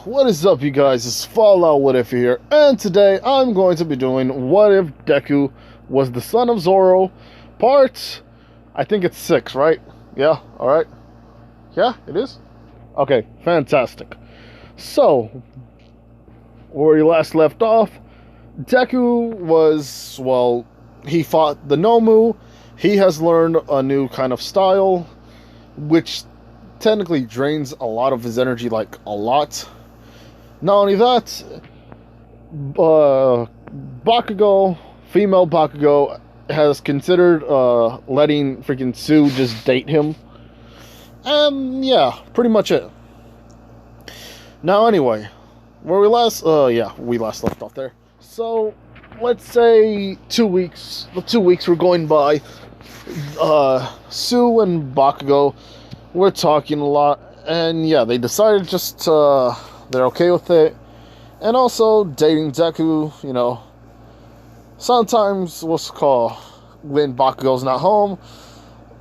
What is up, you guys? It's Fallout What If here, and today I'm going to be doing What If Deku Was the Son of Zoro, part, I think it's 6, right? Yeah, alright. Yeah, it is? Okay, fantastic. So, where we last left off, Deku was, well, he fought the Nomu. He has learned a new kind of style, which technically drains a lot of his energy, like a lot. Not only that, Bakugo, female Bakugo, has considered letting freaking Sue just date him. And yeah, pretty much it. Now anyway, where we last left off there. So, let's say 2 weeks. The 2 weeks were going by. Sue and Bakugo were talking a lot, and yeah, they decided just they're okay with it. And also, dating Deku, you know, sometimes when Bakugo's not home,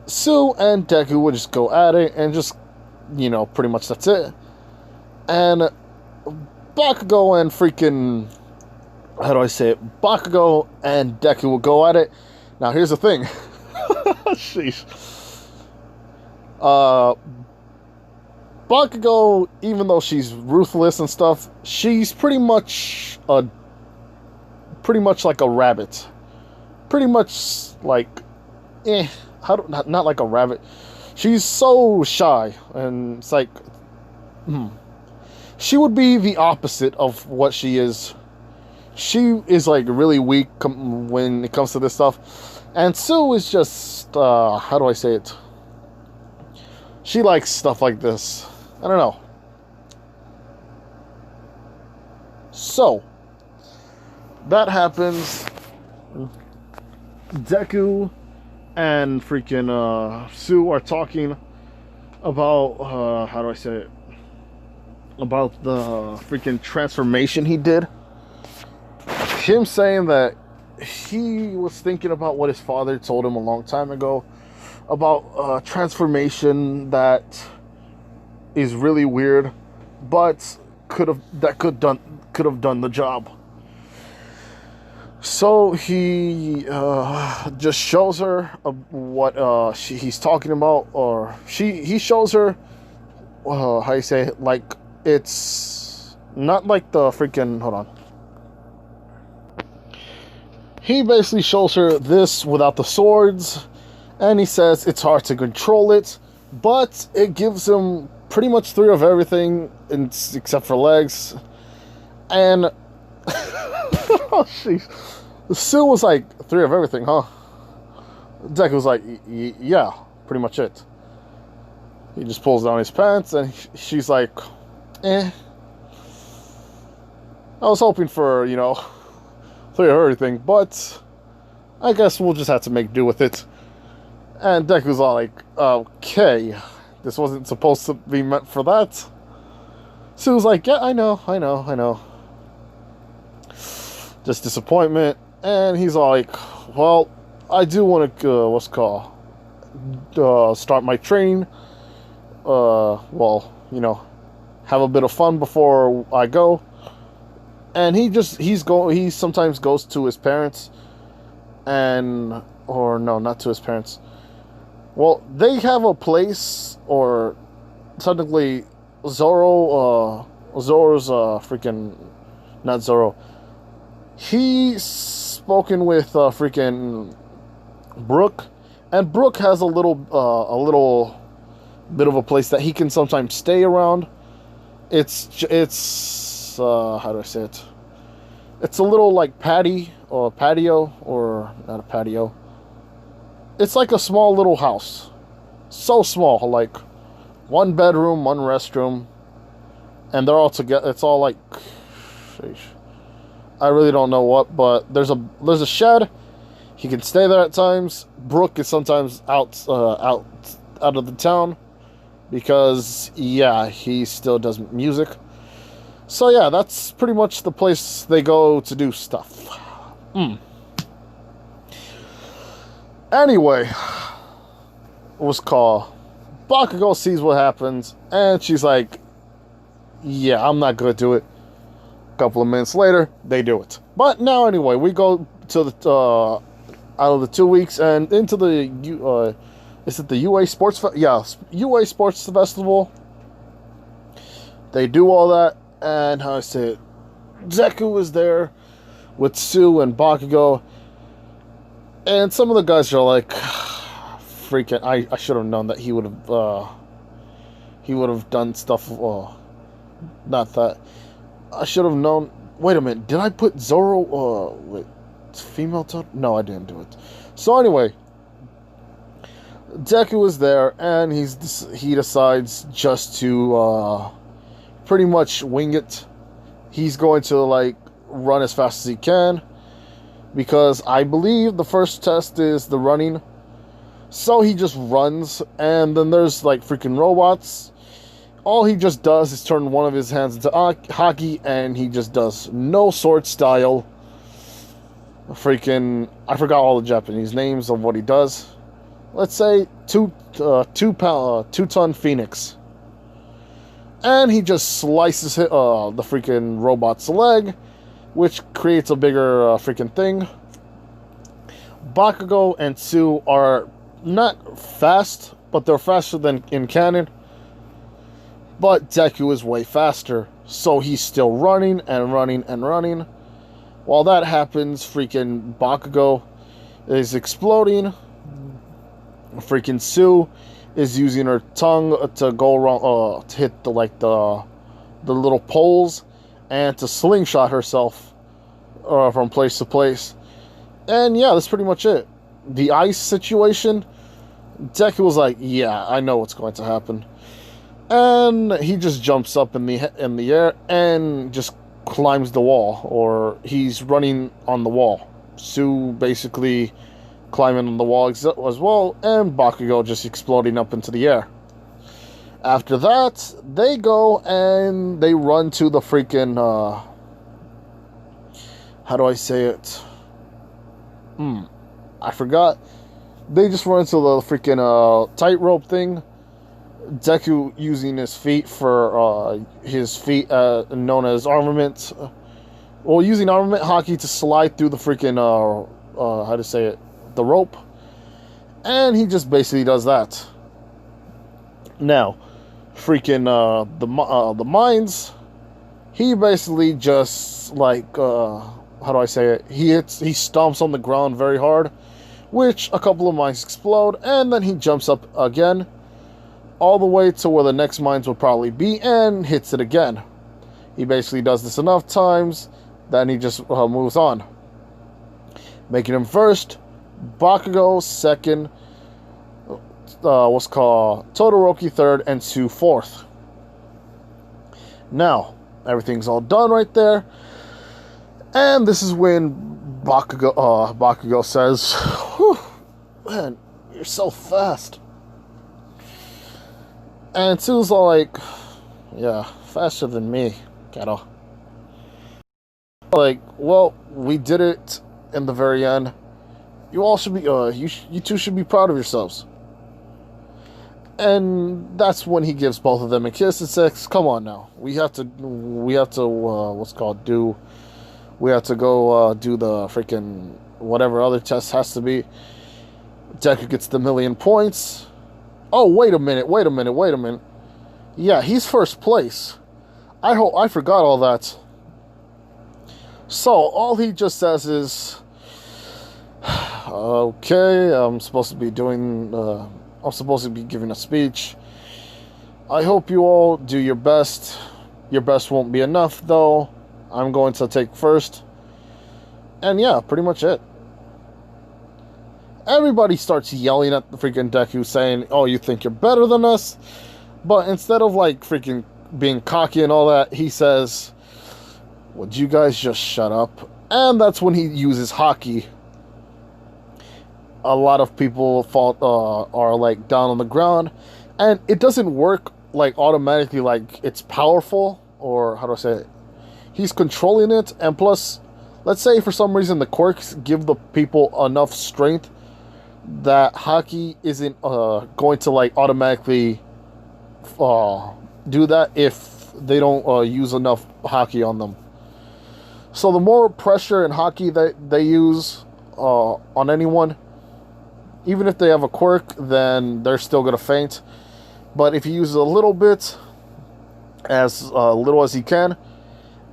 Sue and Deku would just go at it, and just, you know, pretty much that's it. And Bakugo and Bakugo and Deku will go at it. Now, here's the thing. Sheesh. Bakugo, even though she's ruthless and stuff, she's pretty much like a rabbit. Pretty much like, not like a rabbit. She's so shy, and it's like, she would be the opposite of what she is. She is like really weak when it comes to this stuff, and Sue is just, how do I say it? She likes stuff like this. I don't know. So, that happens. Deku and Sue are talking about, how do I say it? About the freaking transformation he did. Him saying that he was thinking about what his father told him a long time ago about transformation that is really weird, but could have done the job. So he just shows her what he's talking about, or he shows her how you say it, like it's not like the freaking, hold on. He basically shows her this without the swords, and he says it's hard to control it, but it gives him pretty much 3 of everything, except for legs. And oh jeez, Sue was like, 3 of everything, huh? Deku was like, yeah, pretty much it. He just pulls down his pants, and she's like, I was hoping for, 3 of everything, but I guess we'll just have to make do with it. And Deku's all like, okay, this wasn't supposed to be meant for that. Sue's like, yeah, I know. Just disappointment. And he's all like, well, I do want to, start my training. Have a bit of fun before I go. And he sometimes goes to his parents, not to his parents. Well, they have a place, or technically, Zoro's not Zoro. He's spoken with Brooke, and Brooke has a little bit of a place that he can sometimes stay around. It's how do I say it? It's a little like patio, or not a patio. It's like a small little house. So small, like 1 bedroom, 1 restroom, and they're all together. It's all like, I really don't know what, but there's a shed. He can stay there at times. Brooke is sometimes out of the town because he still does music. So yeah, that's pretty much the place they go to do stuff. Anyway, Bakugo sees what happens, and she's like, yeah, I'm not gonna do it. A couple of minutes later, they do it. But now, anyway, we go to the out of the 2 weeks and into the is it the UA Sports? Yeah, UA Sports Festival. They do all that, and how I say it, Deku was there with Sue and Bakugo, and some of the guys are like, freaking, I should have known that he would have done stuff. Not that. I should have known. Wait a minute, did I put Zoro with female tone? No, I didn't do it. So anyway, Deku is there, and he decides just to pretty much wing it. He's going to like run as fast as he can, because I believe the first test is the running. So he just runs, and then there's like freaking robots. All he just does is turn one of his hands into hockey, and he just does no sword style. Freaking, I forgot all the Japanese names of what he does. Let's say 2-ton Phoenix. And he just slices the freaking robot's leg, which creates a bigger freaking thing. Bakugo and Tsu are not fast, but they're faster than in canon. But Deku is way faster, so he's still running and running and running. While that happens, freaking Bakugo is exploding. Freaking Tsu is using her tongue to go around, to hit the little poles, and to slingshot herself from place to place. And yeah, that's pretty much it. The ice situation, Deku was like, yeah, I know what's going to happen. And he just jumps up in the air and just climbs the wall, or he's running on the wall. Tsu basically climbing on the wall as well, and Bakugo just exploding up into the air. After that, they go and they run to the freaking how do I say it? I forgot. They just run into the freaking tightrope thing. Deku using his feet for known as armament. Well, using armament hockey to slide through the freaking how to say it, the rope, and he just basically does that. Now, freaking the mines, he basically just like how do I say it? He stomps on the ground very hard, which a couple of mines explode, and then he jumps up again, all the way to where the next mines would probably be, and hits it again. He basically does this enough times, then he just moves on, making him first, Bakugo second, what's called Todoroki third, and Tsu fourth. Now, everything's all done right there, and this is when Bakugo says, "Whew, man, you're so fast." And Tsu's all like, yeah, faster than me, kiddo. Like, well, we did it in the very end. You all should be, you two should be proud of yourselves. And that's when he gives both of them a kiss and says, come on now. We have to, we have to go do the freaking whatever other test has to be. Deku gets the 1,000,000 points. Oh, wait a minute. Yeah, he's first place. I forgot all that. So, all he just says is, okay, I'm supposed to be giving a speech. I hope you all do your best. Your best won't be enough, though. I'm going to take first. And yeah, pretty much it. Everybody starts yelling at the freaking Deku, saying, oh, you think you're better than us? But instead of, like, freaking being cocky and all that, he says, would you guys just shut up? And that's when he uses hockey. A lot of people are, like, down on the ground. And it doesn't work, like, automatically, like, it's powerful. Or, how do I say it? He's controlling it. And plus, let's say for some reason the quirks give the people enough strength that hockey isn't going to like automatically do that if they don't use enough hockey on them. So the more pressure and hockey that they use on anyone, even if they have a quirk, then they're still gonna faint. But if you use a little bit, as little as he can,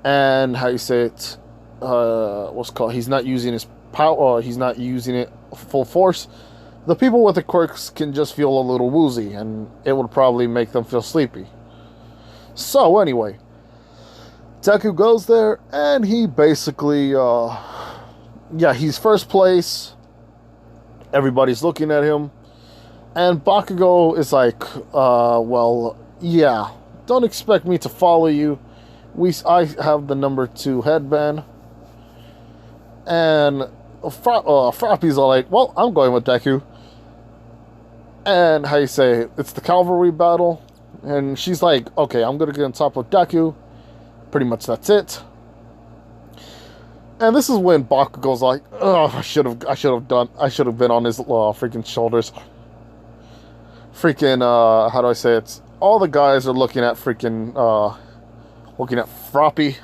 and how you say it, what's it called? He's not using his power. He's not using it full force. The people with the quirks can just feel a little woozy, and it would probably make them feel sleepy. So anyway, Deku goes there, and he basically, he's first place. Everybody's looking at him, and Bakugo is like, well, yeah, don't expect me to follow you. I have the number 2 headband. And Froppy's all like, well, I'm going with Deku. And how you say, it's the cavalry battle. And she's like, okay, I'm going to get on top of Deku. Pretty much that's it. And this is when Bakugo's like, oh, I should have been on his freaking shoulders. Freaking, how do I say it? All the guys are looking at Froppy.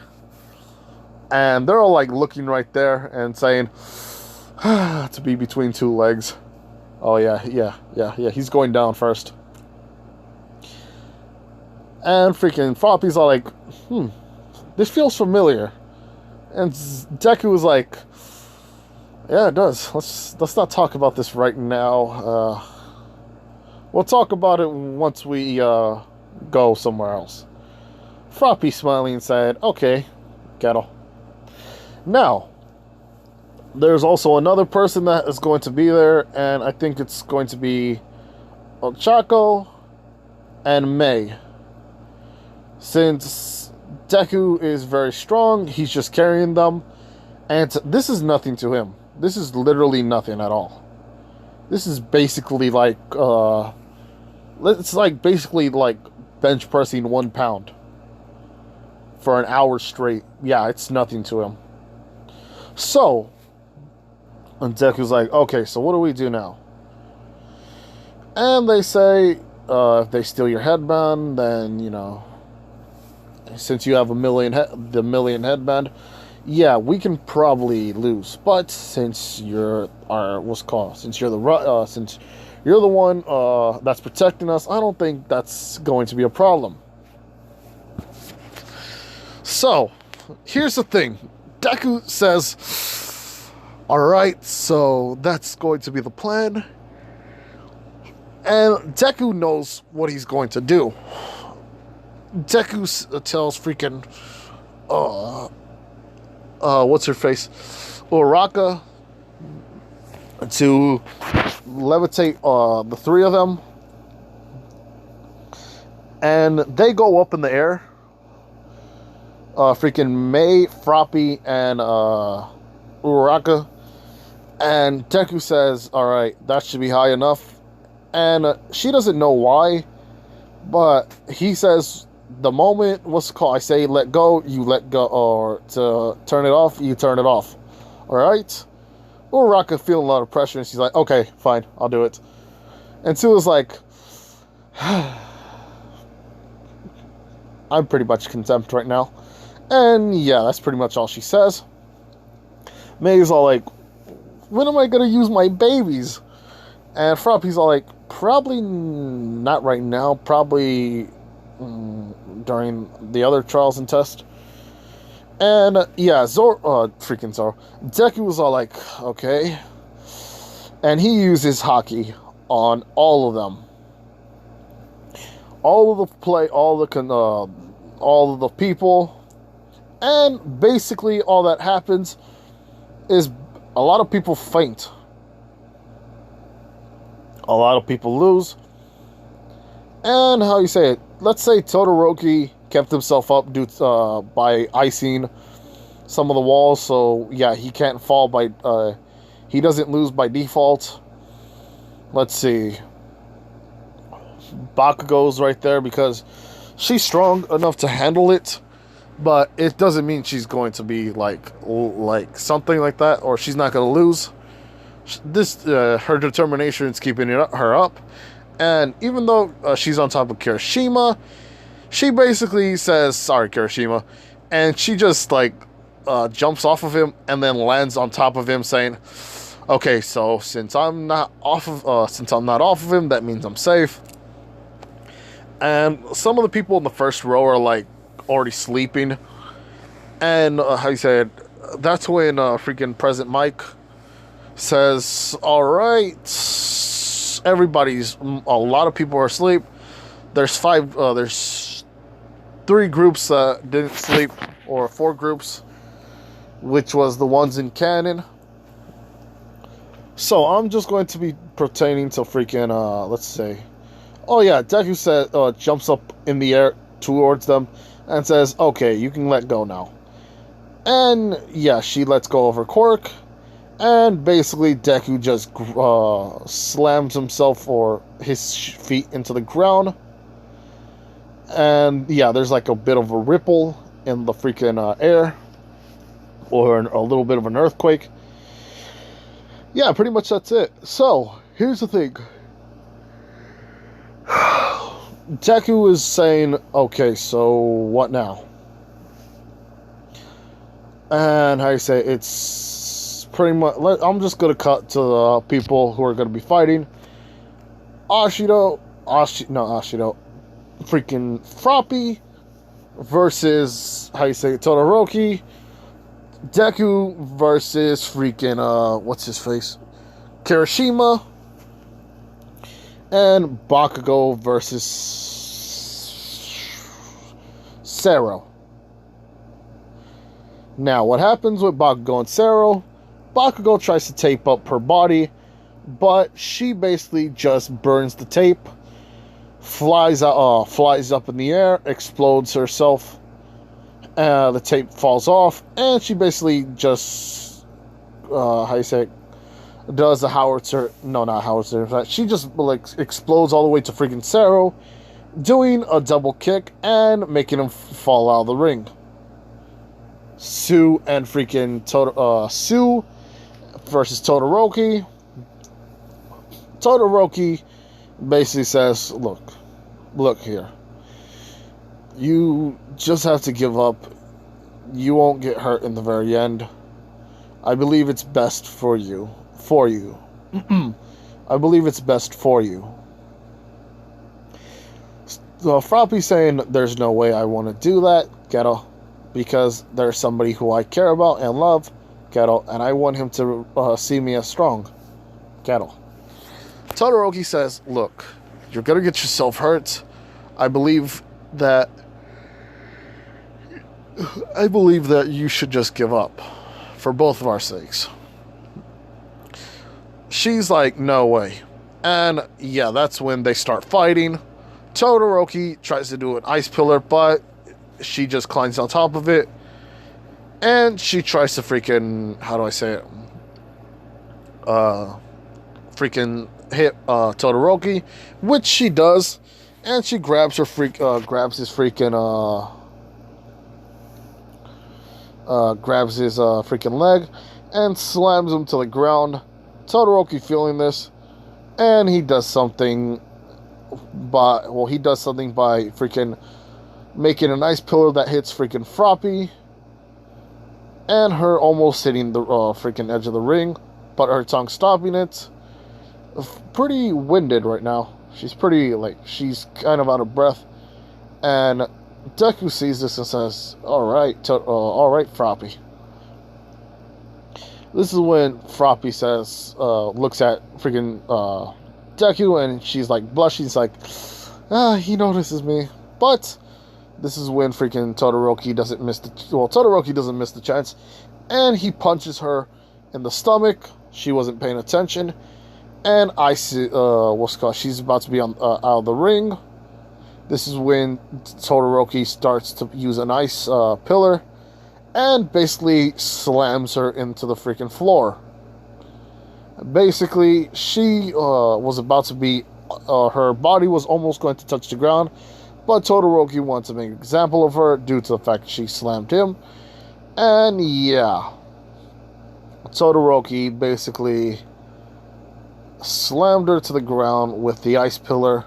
And they're all like looking right there and saying, to be between 2 legs. Oh yeah, he's going down first. And freaking Froppy's all like, this feels familiar. And Deku was like, yeah, it does. Let's not talk about this right now. We'll talk about it once we go somewhere else. Froppy smiling said, okay, Kettle. Now, there's also another person that is going to be there, and I think it's going to be Ochako and Mei. Since Deku is very strong, he's just carrying them, and this is nothing to him. This is literally nothing at all. This is basically like, it's like basically like bench pressing 1 pound for an hour straight. Yeah, it's nothing to him. So, and Deku's like, okay, so what do we do now? And they say, if they steal your headband, then, you know, since you have the million headband, yeah, we can probably lose. But since you're since you're the one that's protecting us, I don't think that's going to be a problem. So, here's the thing. Deku says, alright, so that's going to be the plan. And Deku knows what he's going to do. Deku tells freaking, what's her face? Uraraka to levitate the 3 of them. And they go up in the air. Freaking Mei, Froppy, and Uraraka. And Deku says, alright, that should be high enough. And she doesn't know why, but he says, the moment, I say let go, you let go, or to turn it off, you turn it off. Alright? Uraraka feeling a lot of pressure, and she's like, okay, fine, I'll do it. And Tsu's like, I'm pretty much contempt right now. And yeah, that's pretty much all she says. Mei's all like, when am I going to use my babies? And Froppy's all like, probably not right now. Probably during the other trials and tests. And yeah, freaking Zoro. Deku was all like, okay. And he uses Haki on all of them. All of the people. And basically all that happens is a lot of people faint. A lot of people lose. And how you say it? Let's say Todoroki kept himself up by icing some of the walls. So yeah, he can't fall by... he doesn't lose by default. Let's see. Bakugo's right there because she's strong enough to handle it. But it doesn't mean she's going to be like something like that, or she's not going to lose. Her determination is keeping her up, and even though she's on top of Kirishima, She basically says, sorry, Kirishima, and she just, like, jumps off of him and then lands on top of him saying, okay, so since I'm not off of him, that means I'm safe. And some of the people in the first row are, like, already sleeping. And, how you say it, that's when freaking President Mike says, all right, a lot of people are asleep. There's three groups that didn't sleep, or four groups, which was the ones in canon. So I'm just going to be pertaining to freaking, let's say, oh yeah, Deku said, jumps up in the air towards them and says, okay, you can let go now. And yeah, she lets go of her quirk, and basically Deku just slams himself or his feet into the ground. And yeah, there's like a bit of a ripple in the freaking air, or a little bit of an earthquake. Yeah, pretty much that's it. So, here's the thing. Deku is saying, okay, so what now? And how you say, it's pretty much, I'm just going to cut to the people who are going to be fighting. Ashido, freaking Froppy versus, how you say, Todoroki. Deku versus freaking, what's his face? Kirishima. And Bakugo versus Zoro. Now, what happens with Bakugo and Zoro? Bakugo tries to tape up her body, but she basically just burns the tape, flies up in the air, explodes herself. The tape falls off, and she basically just, how you say it, does the howitzer. No, not howitzer. She just, like, explodes all the way to freaking Zoro, doing a double kick and making him fall out of the ring. Sue and freaking Sue versus Todoroki. Todoroki basically says, look here. You just have to give up. You won't get hurt in the very end. I believe it's best for you. I believe it's best for you. So Froppy saying, there's no way I want to do that, Ghetto, because there's somebody who I care about and love, Ghetto, and I want him to see me as strong, Ghetto. Todoroki says, look, you're going to get yourself hurt. I believe that you should just give up, for both of our sakes. She's like, no way. And yeah, that's when they start fighting. Todoroki tries to do an ice pillar, but she just climbs on top of it. And she tries to freaking, how do I say it? Freaking hit Todoroki, which she does. And she grabs his freaking, grabs his freaking leg and slams him to the ground. Todoroki feeling this, and he does something by freaking making an ice pillar that hits freaking Froppy, and her almost hitting the freaking edge of the ring, but her tongue stopping it. Pretty winded right now. She's she's kind of out of breath, and Deku sees this and says, all right, Froppy. This is when Froppy says, looks at freaking Deku, and she's like blushing. She's like, he notices me. But this is when freaking Todoroki doesn't miss the chance, and he punches her in the stomach. She wasn't paying attention, and she's about to be out of the ring. This is when Todoroki starts to use an ice pillar and basically slams her into the freaking floor. Basically, she was about to be, her body was almost going to touch the ground, but Todoroki wanted to make an example of her due to the fact she slammed him. And yeah, Todoroki basically slammed her to the ground with the ice pillar.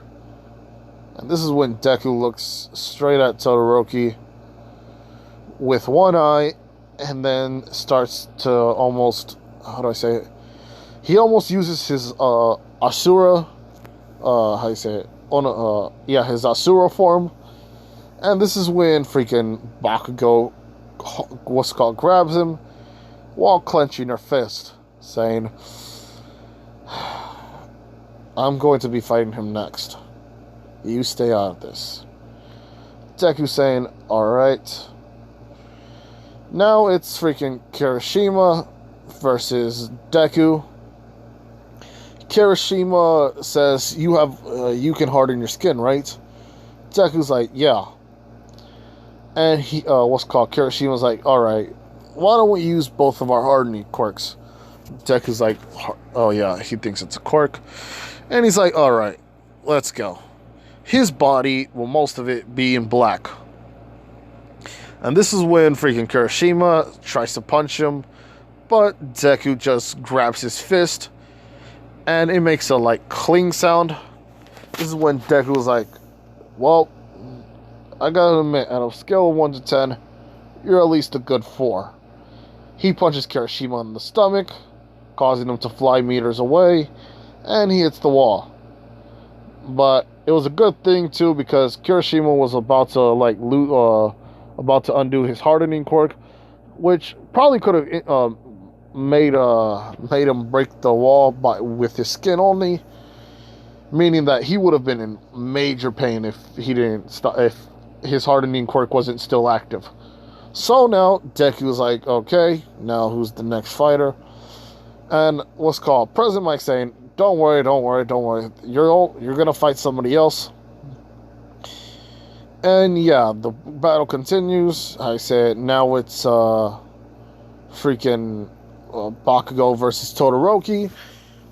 And this is when Deku looks straight at Todoroki with one eye, and then starts to almost, how do I say it? He almost uses his Asura, how do you say it? His Asura form. And this is when freaking Bakugo, grabs him while clenching her fist, saying, I'm going to be fighting him next. You stay out of this. Deku saying, alright. Now it's freaking Kirishima versus Deku. Kirishima says, you can harden your skin, right? Deku's like, yeah. And Kirishima's like, alright, why don't we use both of our hardening quirks? Deku's like, oh yeah, he thinks it's a quirk. And he's like, alright, let's go. His body will most of it be in black. And this is when freaking Kirishima tries to punch him, but Deku just grabs his fist, and it makes a, like, cling sound. This is when Deku's like, well, I gotta admit, at a scale of 1 to 10, you're at least a good 4. He punches Kirishima in the stomach, causing him to fly meters away, and he hits the wall. But it was a good thing, too, because Kirishima was about to undo his hardening quirk, which probably could have made him break the wall with his skin only, meaning that he would have been in major pain if his hardening quirk wasn't still active. So now Deku's like, okay, now who's the next fighter? And President Mike saying, don't worry, you're gonna fight somebody else. And yeah, the battle continues. I said now it's freaking Bakugo versus Todoroki.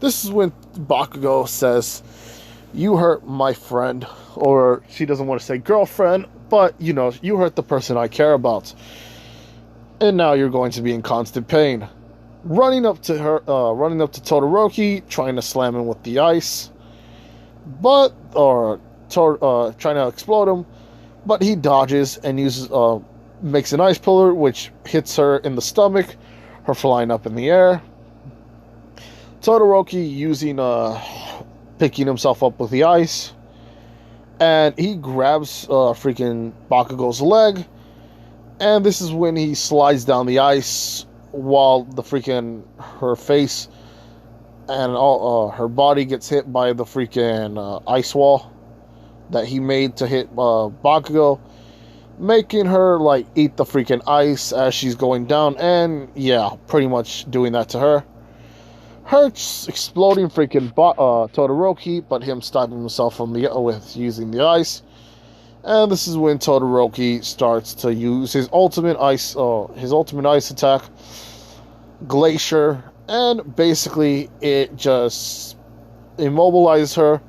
This is when Bakugo says, you hurt my friend, or she doesn't want to say girlfriend, but you know, you hurt the person I care about, and now you're going to be in constant pain. Running up to Todoroki, trying to slam him with the ice, trying to explode him, but he dodges and makes an ice pillar, which hits her in the stomach, her flying up in the air. Todoroki picking himself up with the ice, and he grabs freaking Bakugo's leg, and this is when he slides down the ice while her face and all her body gets hit by the freaking ice wall that he made to hit Bakugo, making her like eat the freaking ice as she's going down, and yeah, pretty much doing that to her. Her exploding freaking Todoroki, but him stopping himself with using the ice. And this is when Todoroki starts to use his ultimate ice attack, Glacier, and basically it just immobilizes her,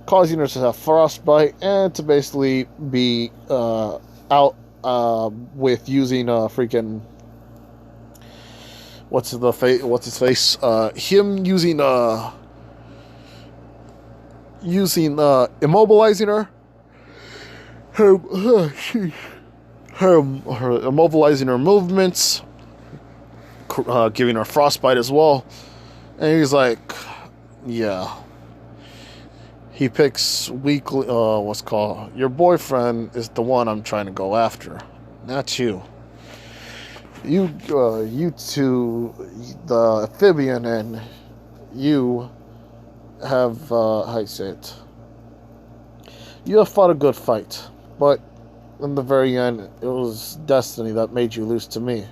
causing her to have frostbite and to basically be out with using freaking what's his face? Him using immobilizing her. Her immobilizing her movements, giving her frostbite as well. And he's like, yeah. He picks weekly. Your boyfriend is the one I'm trying to go after, not you. You two, the amphibian, and you have how you say it. You have fought a good fight, but in the very end, it was destiny that made you lose to me.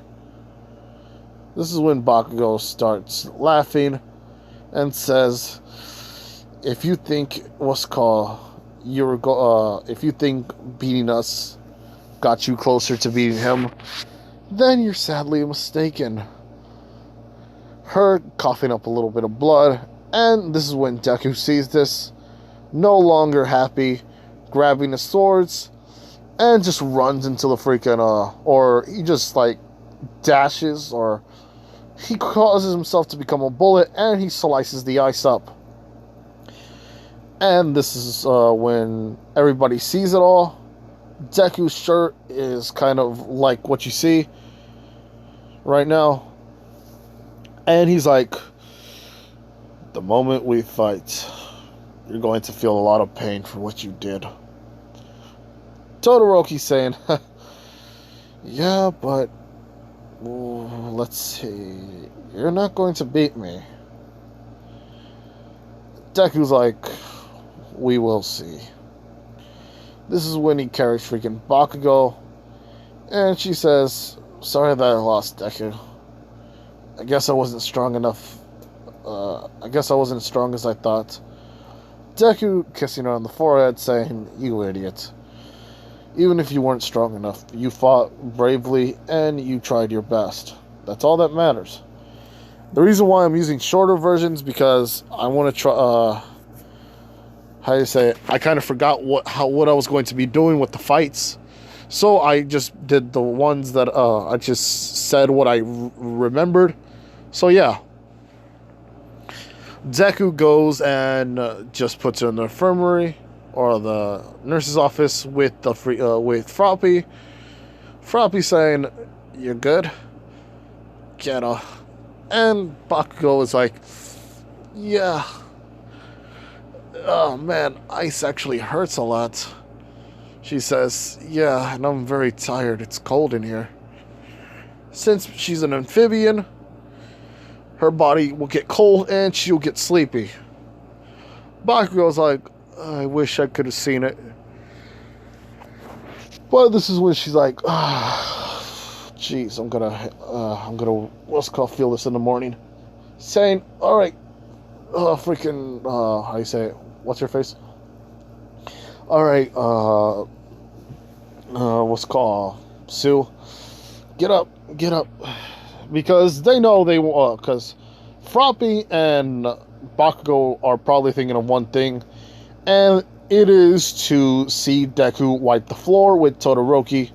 This is when Bakugo starts laughing and says, if you think if you think beating us got you closer to beating him, then you're sadly mistaken. Her coughing up a little bit of blood, and this is when Deku sees this, no longer happy, grabbing his swords, and just runs into the freaking, or he just, like, dashes, or he causes himself to become a bullet, and he slices the ice up. And this is when everybody sees it all. Deku's shirt is kind of like what you see right now. And he's like, the moment we fight, you're going to feel a lot of pain for what you did. Todoroki's saying, yeah, but let's see. You're not going to beat me. Deku's like, we will see. This is when he carries freaking Bakugo. And she says, sorry that I lost, Deku. I guess I wasn't strong enough. I guess I wasn't as strong as I thought. Deku kissing her on the forehead, saying, you idiot. Even if you weren't strong enough, you fought bravely and you tried your best. That's all that matters. The reason why I'm using shorter versions because I want to try. How do you say it? I kind of forgot what I was going to be doing with the fights, so I just did the ones that I just said what I remembered. So yeah, Deku goes and just puts her in the infirmary or the nurse's office with the with Froppy. Froppy saying, "You're good, get her." And Bakugo is like, yeah. Oh man, ice actually hurts a lot. She says, yeah, and I'm very tired. It's cold in here. Since she's an amphibian, her body will get cold and she'll get sleepy. Bakugo's like, I wish I could have seen it. But this is when she's like, jeez, I'm gonna, what's it called, feel this in the morning. Saying, alright, freaking, how do you say it? What's your face? Alright, what's it called? Sue, get up. Because they know they, because Froppy and Bakugo are probably thinking of one thing, and it is to see Deku wipe the floor with Todoroki.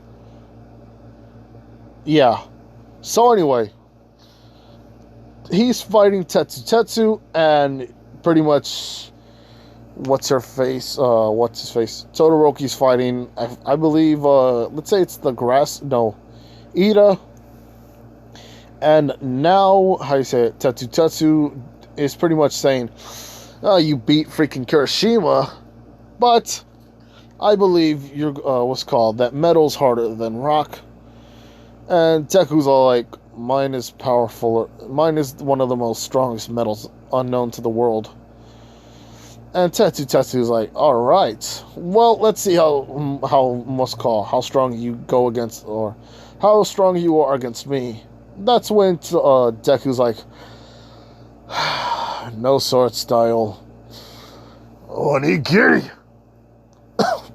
Yeah. So anyway, he's fighting Tetsu, and pretty much, what's his face? Todoroki's fighting, I believe, let's say it's Ida. And now, how do you say it? Tetsu is pretty much saying, oh, you beat freaking Kirishima, but I believe you're, that metal's harder than rock. And Deku's all like, mine is powerful. Mine is one of the most strongest metals unknown to the world. And Tetsu's like, alright, well, let's see how strong you go against, or how strong you are against me. That's when Deku's like, no sword style. Onigiri!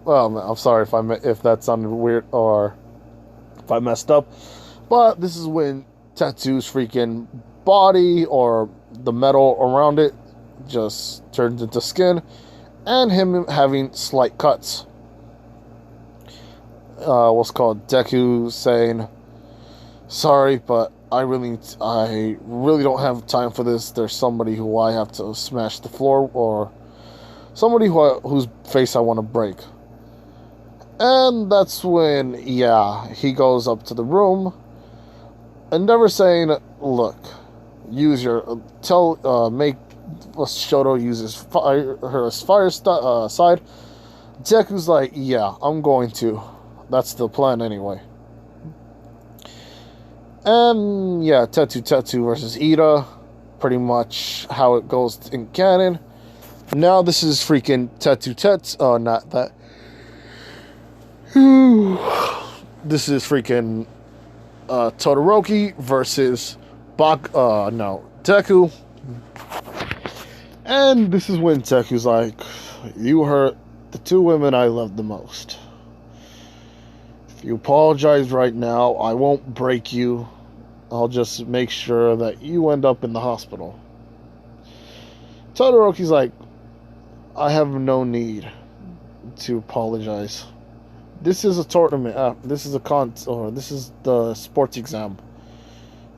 Well, man, I'm sorry if that sounded weird, or if I messed up, but this is when Tetsu's freaking body, or the metal around it, just turns into skin, and him having slight cuts. Deku saying, sorry, but I really don't have time for this. There's somebody who I have to smash the floor, or somebody whose face I want to break. And that's when, he goes up to the room, and never saying, look, use your, make Shoto use her fire side. Deku's like, yeah, I'm going to. That's the plan anyway. And yeah, Tetsu versus Ida, pretty much how it goes in canon. Now this is freaking Tetsu, not that. This is freaking Todoroki versus Deku. And this is when Deku's like, you hurt the two women I love the most. If you apologize right now, I won't break you. I'll just make sure that you end up in the hospital. Todoroki's like, I have no need to apologize. This is a tournament. This is this is the sports exam.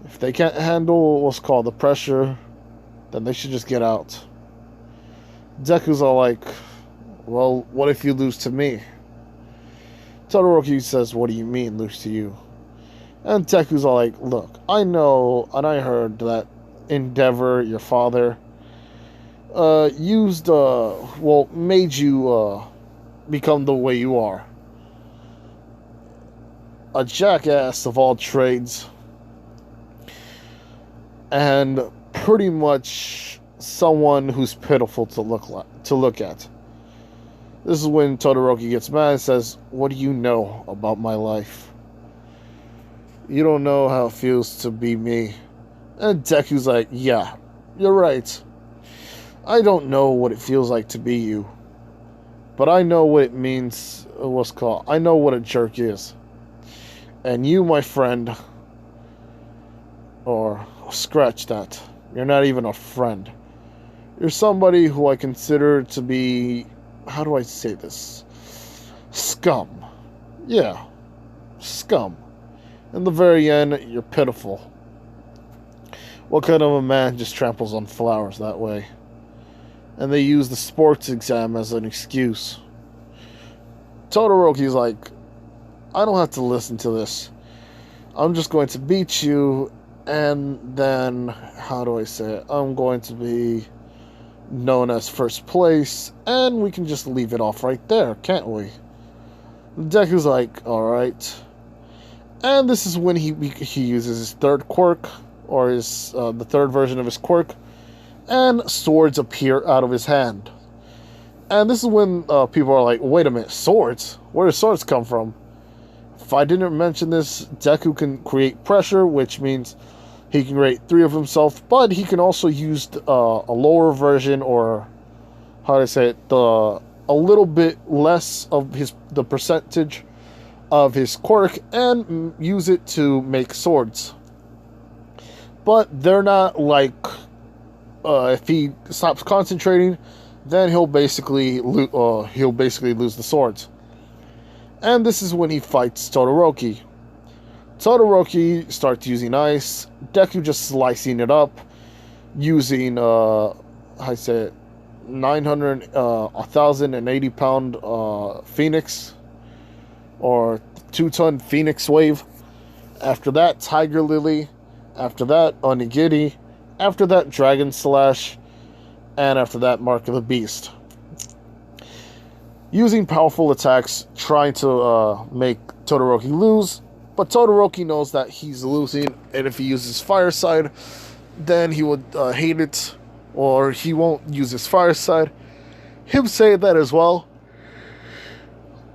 If they can't handle the pressure, then they should just get out. Deku's all like, well, what if you lose to me? Todoroki says, what do you mean, lose to you? And Deku's all like, look, I know, and I heard that Endeavor, your father, made you, become the way you are. A jackass of all trades. And pretty much someone who's pitiful to look at. This is when Todoroki gets mad and says, what do you know about my life? You don't know how it feels to be me. And Deku's like, yeah, you're right. I don't know what it feels like to be you. But I know what it means, I know what a jerk is. And you, my friend, or scratch that. You're not even a friend. You're somebody who I consider to be, how do I say this? Scum. Yeah, scum. In the very end, you're pitiful. What kind of a man just tramples on flowers that way? And they use the sports exam as an excuse. Todoroki's like, I don't have to listen to this. I'm just going to beat you, and then, how do I say it? I'm going to be known as first place, and we can just leave it off right there, can't we? Deku's like, alright. And this is when he uses his third quirk, or his the third version of his quirk, and swords appear out of his hand. And this is when people are like, wait a minute, swords? Where do swords come from? If I didn't mention this, Deku can create pressure, which means he can create 3 of himself, but he can also use a lower version, or how do I say it, a little bit less of the percentage of his quirk, and use it to make swords. But they're not like, if he stops concentrating, then he'll basically lose the swords. And this is when he fights Todoroki. Todoroki starts using ice. Deku just slicing it up, using 1,080 pound Phoenix, or 2-ton Phoenix Wave. After that, Tiger Lily. After that, Onigiri. After that, Dragon Slash. And after that, Mark of the Beast. Using powerful attacks, trying to make Todoroki lose. But Todoroki knows that he's losing, and if he uses Fire Side, then he would hate it, or he won't use his Fire Side. Him say that as well.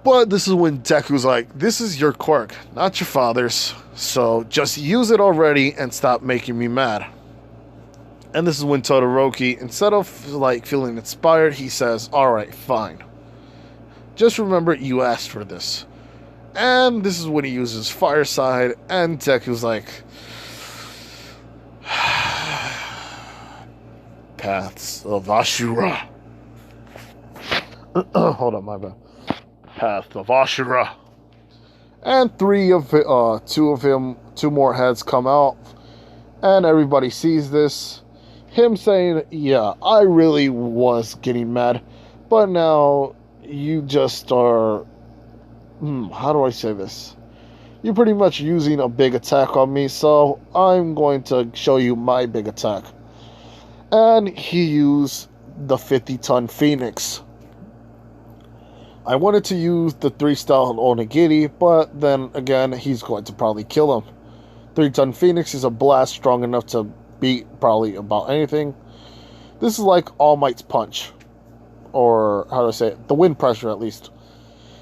But this is when Deku's like, this is your quirk, not your father's, so just use it already and stop making me mad. And this is when Todoroki, instead of like feeling inspired, he says, alright, fine. Just remember you asked for this. And this is when he uses Fire Side, and Deku's like, Paths of Ashura. Hold on, my bad. Path of Ashura. And two more heads come out, and everybody sees this. Him saying, yeah, I really was getting mad, but now you just are, how do I say this? You're pretty much using a big attack on me, so I'm going to show you my big attack. And he used the 50-ton Phoenix. I wanted to use the 3-star Onigiri, but then again, he's going to probably kill him. 3-ton Phoenix is a blast strong enough to beat probably about anything. This is like All Might's punch. Or, how do I say it? The wind pressure, at least.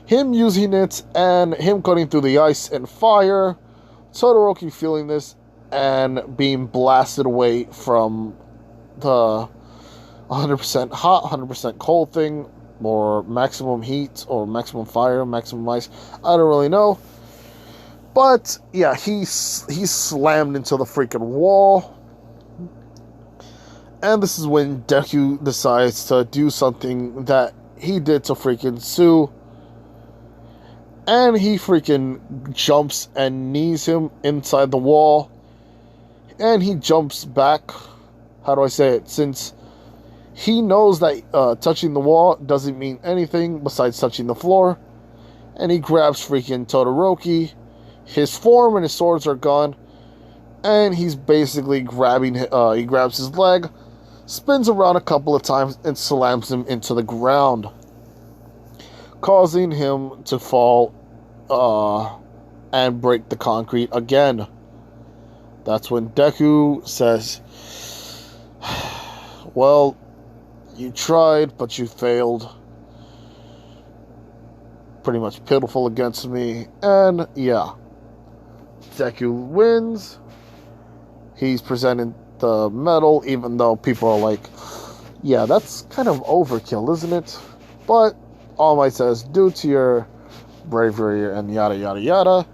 Him using it, and him cutting through the ice and fire. Todoroki feeling this, and being blasted away from the 100% hot, 100% cold thing, or maximum heat, or maximum fire, maximum ice. I don't really know. But, yeah, he's slammed into the freaking wall. And this is when Deku decides to do something that he did to freaking Sue. And he freaking jumps and knees him inside the wall. And he jumps back. How do I say it? Since He knows that touching the wall doesn't mean anything besides touching the floor. And he grabs freaking Todoroki. His form and his swords are gone. And he's basically he grabs his leg, spins around a couple of times, and slams him into the ground, causing him to fall and break the concrete again. That's when Deku says, well, you tried, but you failed. Pretty much pitiful against me. And yeah, Deku wins. He's presenting the medal, even though people are like, yeah, that's kind of overkill, isn't it? But All Might says, due to your bravery and yada yada yada,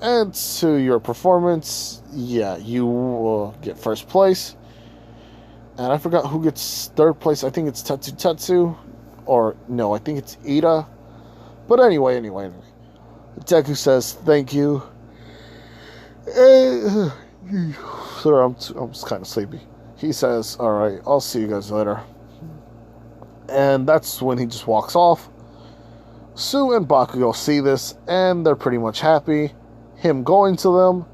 and to your performance, yeah, you get first place. And I forgot who gets third place. I think it's Tetsu. Or, no, I think it's Ida. But anyway. Deku says, thank you. Sorry, I'm just kind of sleepy. He says, alright, I'll see you guys later. And that's when he just walks off. Sue and Bakugo see this, and they're pretty much happy. Him going to them,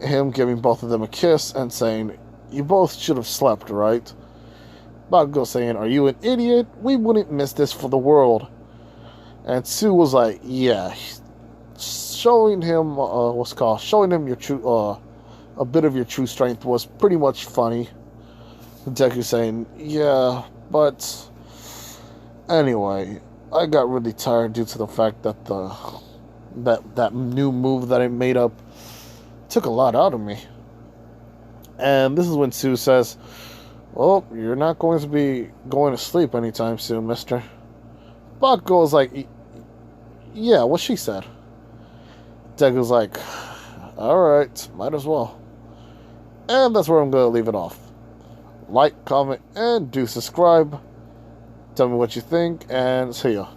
him giving both of them a kiss, and saying, you both should have slept, right? Bakugo saying, are you an idiot? We wouldn't miss this for the world. And Sue was like, yeah. Showing him, showing him your true, a bit of your true strength was pretty much funny. Deku saying, yeah, but anyway, I got really tired due to the fact that that new move that I made up took a lot out of me. And this is when Sue says, well, you're not going to be going to sleep anytime soon, mister. Bakugo's like, yeah, what she said. Deku's like, alright, might as well. And that's where I'm going to leave it off. Like, comment, and do subscribe. Tell me what you think, and see ya.